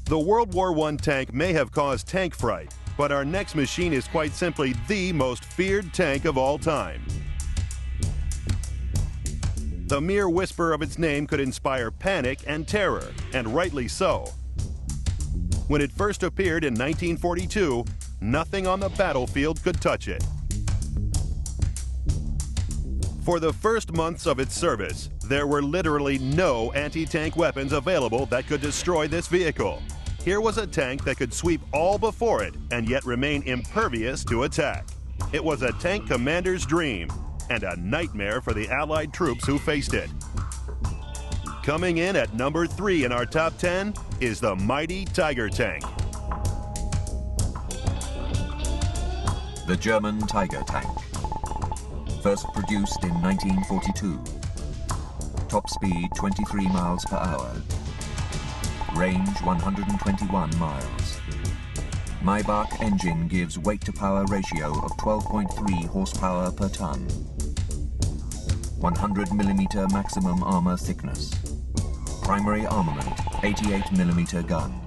The World War I tank may have caused tank fright, but our next machine is quite simply the most feared tank of all time. The mere whisper of its name could inspire panic and terror, and rightly so. When it first appeared in 1942, nothing on the battlefield could touch it. For the first months of its service, there were literally no anti-tank weapons available that could destroy this vehicle. Here was a tank that could sweep all before it and yet remain impervious to attack. It was a tank commander's dream and a nightmare for the Allied troops who faced it. Coming in at number 3 in our top 10 is the mighty Tiger tank. The German Tiger tank. First produced in 1942. Top speed 23 miles per hour. Range 121 miles. Maybach engine gives weight-to-power ratio of 12.3 horsepower per ton. 100 millimeter maximum armor thickness. Primary armament, 88 millimeter gun.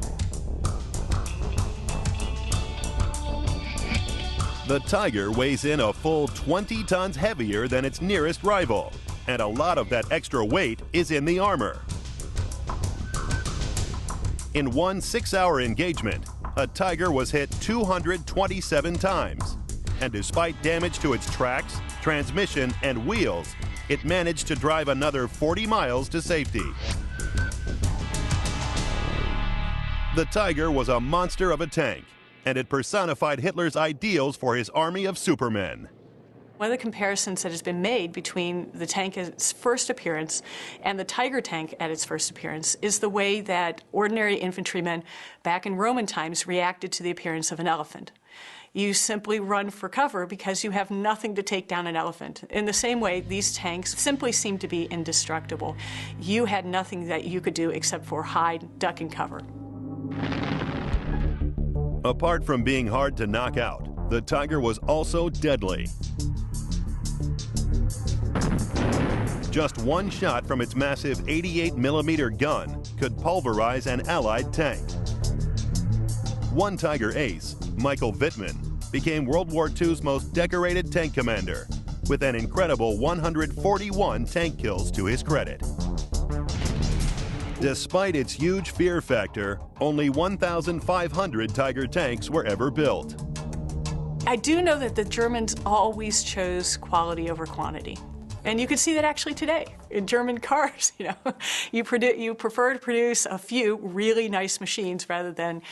The Tiger weighs in a full 20 tons heavier than its nearest rival, and a lot of that extra weight is in the armor. In one 6-hour engagement, a Tiger was hit 227 times, and despite damage to its tracks, transmission, and wheels, it managed to drive another 40 miles to safety. The Tiger was a monster of a tank, and it personified Hitler's ideals for his army of supermen. One of the comparisons that has been made between the tank at its first appearance and the Tiger tank at its first appearance is the way that ordinary infantrymen back in Roman times reacted to the appearance of an elephant. You simply run for cover because you have nothing to take down an elephant. In the same way, these tanks simply seem to be indestructible. You had nothing that you could do except for hide, duck, and cover. Apart from being hard to knock out, the Tiger was also deadly. Just one shot from its massive 88 millimeter gun could pulverize an Allied tank. One Tiger ace, Michael Wittmann, became World War II's most decorated tank commander, with an incredible 141 tank kills to his credit. Despite its huge fear factor, only 1,500 Tiger tanks were ever built. I do know that the Germans always chose quality over quantity. And you can see that actually today in German cars. You prefer to produce a few really nice machines rather than,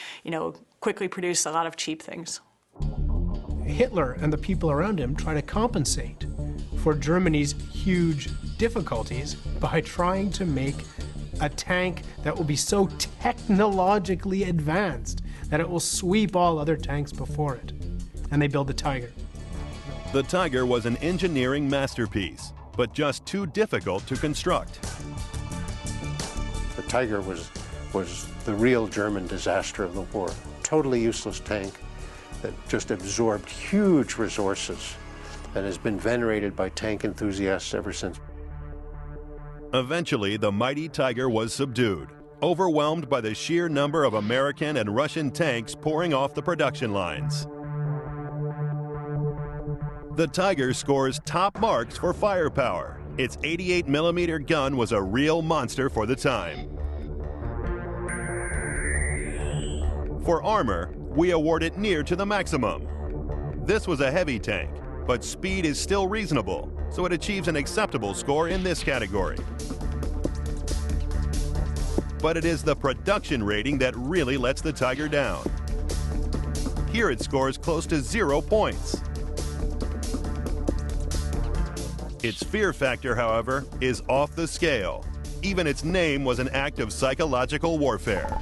quickly produce a lot of cheap things. Hitler and the people around him try to compensate for Germany's huge difficulties by trying to make a tank that will be so technologically advanced that it will sweep all other tanks before it. And they build the Tiger. The Tiger was an engineering masterpiece, but just too difficult to construct. The Tiger was the real German disaster of the war. Totally useless tank that just absorbed huge resources and has been venerated by tank enthusiasts ever since. Eventually, the mighty Tiger was subdued, overwhelmed by the sheer number of American and Russian tanks pouring off the production lines. The Tiger scores top marks for firepower. Its 88 millimeter gun was a real monster for the time. For armor, we award it near to the maximum. This was a heavy tank, but speed is still reasonable, so it achieves an acceptable score in this category. But it is the production rating that really lets the Tiger down. Here it scores close to 0 points. Its fear factor, however, is off the scale. Even its name was an act of psychological warfare.